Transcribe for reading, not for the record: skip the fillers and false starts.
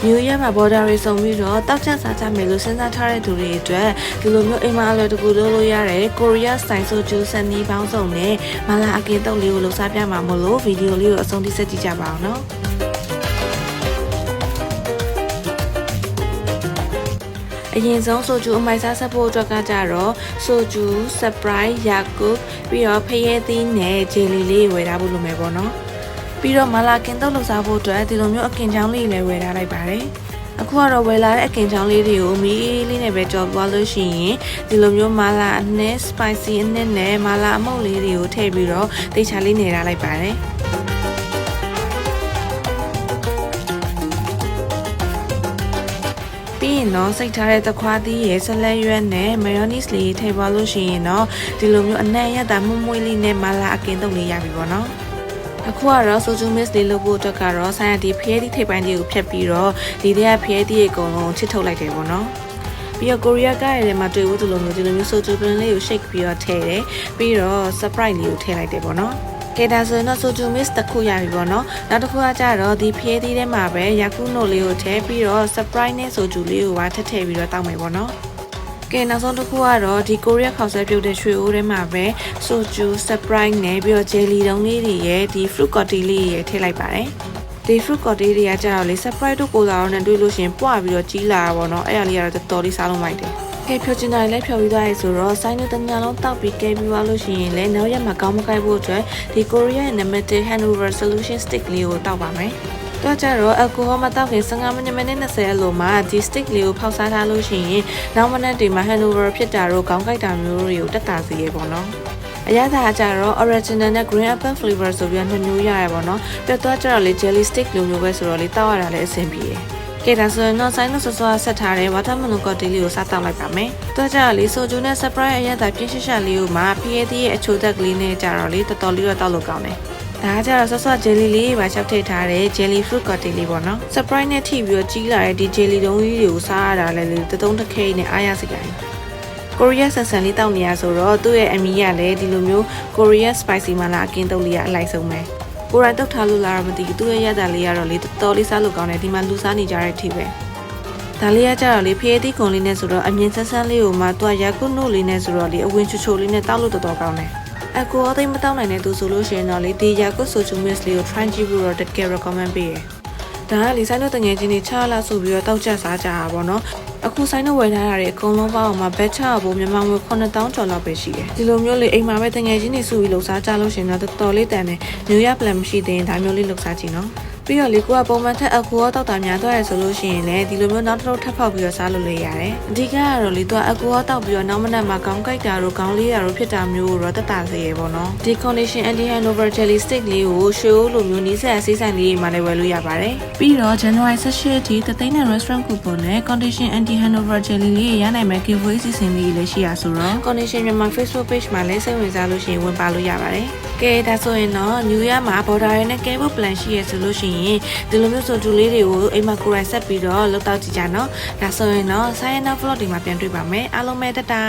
New Year မှာ border တွေစုံပြီးတော့တောက်ချက်စားကြမယ်လို့စဉ်းစားထားတဲ့သူတွေအတွက်ဒီလိုမျိုးအိမ်မှာအလွယ်တကူလုပ်လို့ရတဲ့ Korea style soju စနီးပေါင်းစုံနဲ့မလာအကင်တုပ်လေးကိုလုပ်စားပြမှာမို့လို့ဗီဒီယိုလေးကိုအဆုံးထိဆက်ကြည့်ကြပါအောင်နော်အရင်ဆုံးဆိုဂျူအမိုက်စားဆက်ဖို့အတွက်ကကြတော့ဆိုဂျူ Sprite ယာကုပ်ပြီးတော့ဖရဲသီးနဲ့ဂျယ်လီလေးဝယ်ထားဖို့လိုမယ်ပေါ့နော်ပြီးတော့မလာကင်တုပ်လုပ်စားဖို့အတွက်ဒီလိုမျိုးအကင်ချောင်းလေးလည်းဝယ်ထားလိုက်ပါတယ်အခုကတော့ဝယ်လာတဲ့အကင်ချောင်းလေးတွေကိုမီးလေးနဲ့ပဲကြော်သွားလို့ရှိရင်ဒီလိုမျိုးမလာအနည်း spicy အနည်းနဲ့မလာအမုတ်လေးတွေကိုထည့်ပြီးတော့တေချာလေးနေထားလိုက်ပါတယ်ပြီးရင်တော့စိတ်ထားတဲ့သခွားသီးရဲ့ဆလတ်ရွက်နဲ့ mayonnaise လေးထည့်ပါလို့ရှိရင်တော့ဒီလိုမျိုးအနံ့ရတာမှုမွေးလေးနဲ့မလာအကင်တုပ်လေးရပြီပေါ့နော်အခုကတော့ဆိုဂျူမစ်လေးလုပ်ဖို့အတွက်ကတော့ဆိုင်ရဒီဖျဲသီးထိပ်ပိုင်းလေးကိုဖြတ်ပြီးတော့ဒီထဲကဖျဲသီးအကုန်လုံးချစ်ထုတ်လိုက်တယ်ပေါ့နော်ပြီးတော့ကိုရီးယားကရဲ့ထဲမှာတွေ့ဖို့ဒီလိုမျိုးဆိုဂျူပင်လေးကို shake ပြီးတော့ထည့်တယ်ပြီးတော့ Sprite လေးကိုထည့်လိုက်တယ်ပေါ့နော်ကဲဒါဆိုရင်တော့ဆိုဂျူမစ်တစ်ခုရပြီပေါ့နော်နောက်တစ်ခုကကြတော့ဒီဖျဲသီးထဲမှာပဲယာကုနိုလေးကိုထည့်ပြီးတော့ Sprite နဲ့ဆိုဂျူလေးကိုပါထည့်ပြီးတော့တောက်မယ်ပေါ့နော်ကဲနောက်ဆုံးတစ်ခုကတော့ဒီကိုရီးယားခေါက်ဆွဲပြုတ်တဲ့ရွှေအိုးထဲမှာပဲဆိုဂျူ Sprite နဲ့ပြီးတော့ jelly တုံးလေးတွေရဲ့ဒီ fruit cocktail လေးတွေထည့်လိုက်ပါတယ်ဒီ fruit cocktail တွေကကြတော့လေ Sprite တို့ကိုလာတော့နဲ့တွေ့လို့ရှင်ပွားပြီးတော့ကြီးလာတာပေါ့နော်အဲ့ဒါလေးကတော့တော်တော်လေးစားလုံးလိုက်တယ်ကဲဖြောချင်တာလည်းဖြောပြီးသွားပြီဆိုတော့ဆိုင်းတို့တညာလုံးတောက်ပြီးကဲပြီးသွားလို့ရှိရင်လည်းနောက်ရက်မှာကောင်းမကိုက်ဖို့အတွက်ဒီကိုရီးယားရဲ့ limited handover solution stick လေးကိုတောက်ပါမယ်တော့ကြတော့အယ်ကိုဟောမတောက်ခင်15မိနစ်20အလိုမှာဒီ stick လေးကိုဖောက်စားထားလို့ရှိရင်နောက်မနက်တွေမှာ handover ဖြစ်တာတို့ခေါင်းကိုက်တာမျိုးတွေကိုတက်တာစီရပေါ့နော်အရသာကြတော့ original နဲ့ green apple flavor ဆိုပြီးနှစ်မျိုးရရပါတော့ပြတ်သွားကြတော့လေ jelly stick လိုမျိုးပဲဆိုတော့လေတောက်ရတာလည်းအဆင်ပြေတယ်ကဲဒါဆိုရင်တော့ဆိုင်းလို့စောစောဆက်ထားတဲ့ watermelon cocktail လေးကိုစားတောက်လိုက်ပါမယ်တော့ကြတော့လေဆိုဂျူနဲ့ Sprite အရသာပြင်းရှက်ရှက်လေးကိုမှဖျဲသီးရဲ့အချိုသက်ကလေးနဲ့ကြတော့လေတော်တော်လေးတော့တောက်လို့ကောင်းတယ်ဒါကကြတော့ဆော့ဂျယ်လီလေးပါချက်ထည့်ထားတဲ့ jelly fruit cocktail လေးပေါ့နော် Sprite နဲ့ထိပြီးတော့ကြီးလာတဲ့ဒီ jelly တုံးကြီးတွေကိုစားရတာလည်းတသုံးတစ်ခဲနဲ့အားရစရာကိုရီးယားဆန်ဆန်လေးတောက်နေရဆိုတော့သူ့ရဲ့အမီကလည်းဒီလိုမျိုးကိုရီးယား spicy မလာအကင်းတုပ်လေးကအလိုက်ဆုံးပဲကိုရိုင်းတုပ်ထားလို့လာတော့မသိဘူးသူ့ရဲ့ရတာလေးကတော့လေတော်တော်လေးစားလို့ကောင်းတယ်ဒီမှာလူစားနေကြတဲ့အထိပဲဒါလေးကကြတော့လေဖျဲသီးခွန်လေးနဲ့ဆိုတော့အမြင်ဆန်းဆန်းလေးကိုမှသူကယာကုနိုလေးနဲ့ဆိုတော့လေအဝင်ချိုချိုလေးနဲ့တောက်လို့တော်တော်ကောင်းတယ်အကူအသိမတောက်နိုင်တဲ့သူဆိုလို့ရှိရင်တော့လေဒီယာကုဆိုချူမစ်လေးကို try ကြည့်ဖို့တော့တကယ် recommend ပေးရဒါကလေဆိုင်တို့တငယ်ချင်းတွေချလာဆိုပြီးတော့တောက်ချက်စားကြတာပေါ့နော်အခုဆိုင်တို့ဝယ်ထားတာတွေအကုန်လုံးပေါင်းအောင်မှာဘက်ချဖို့မြန်မာငွေ9000ကျော်လောက်ပဲရှိတယ်ဒီလိုမျိုးလေအိမ်မှာပဲတငယ်ချင်းတွေစုပြီးလှုပ်ရှားကြလို့ရှိရင်တော့တော်တော်လေးတန်တယ် New Year plan မရှိသေးရင်ဒါမျိုးလေးလှုပ်ရှားကြည့်နော်ပြီးတော့လေကိုကပုံမှန်ထက်အကူရောတောက်တာများသွားရဆိုလို့ရှိရင်လည်းဒီလိုမျိုးနောက်တစ်ထုပ်ထပ်ဖောက်ပြီးတော့စားလို့လည်းရတယ်အဓိကကတော့လေသူကအကူရောတောက်ပြီးတော့နောက်မနက်မှာခေါင်းကိုက်တာတို့ခေါင်းလေးတာတို့ဖြစ်တာမျိုးတော့တက်တာစေရပေါ့နော်ဒီ condition anti hangover jelly stick လေးကိုရှိုးလိုမျိုးနီးစပ်ဆေးဆိုင်လေးတွေမှာလည်းဝယ်လို့ရပါတယ်ပြီးတော့ January 18အထိတသိန်းနဲ့ restaurant coupon နဲ့ condition anti hangover jelly လေးရနိုင်မဲ့ giveaway စီစဉ်လေးလည်းရှိရဆိုတော့ condition မြန်မာ Facebook page မှာလည်းစိတ်ဝင်စားလို့ရှိရင်ဝင်ပါလို့ရပါတယ်ကဲဒါဆိုရင်တော့ New Year မှာ border နဲ့ cable plan ရှိရဆိုလို့ရှိရင်ဒီလိုမျိုးဆိုဂျူလေးတွေကိုအိမ်မှာကိုယ်တိုင်ဆက်ပြီးတော့လုပ်တော့ကြည့်ကြနော်ဒါဆိုရင်တော့ Science Vlog ဒီမှာပြန်တွေ့ပါမယ်အားလုံးပဲတတာ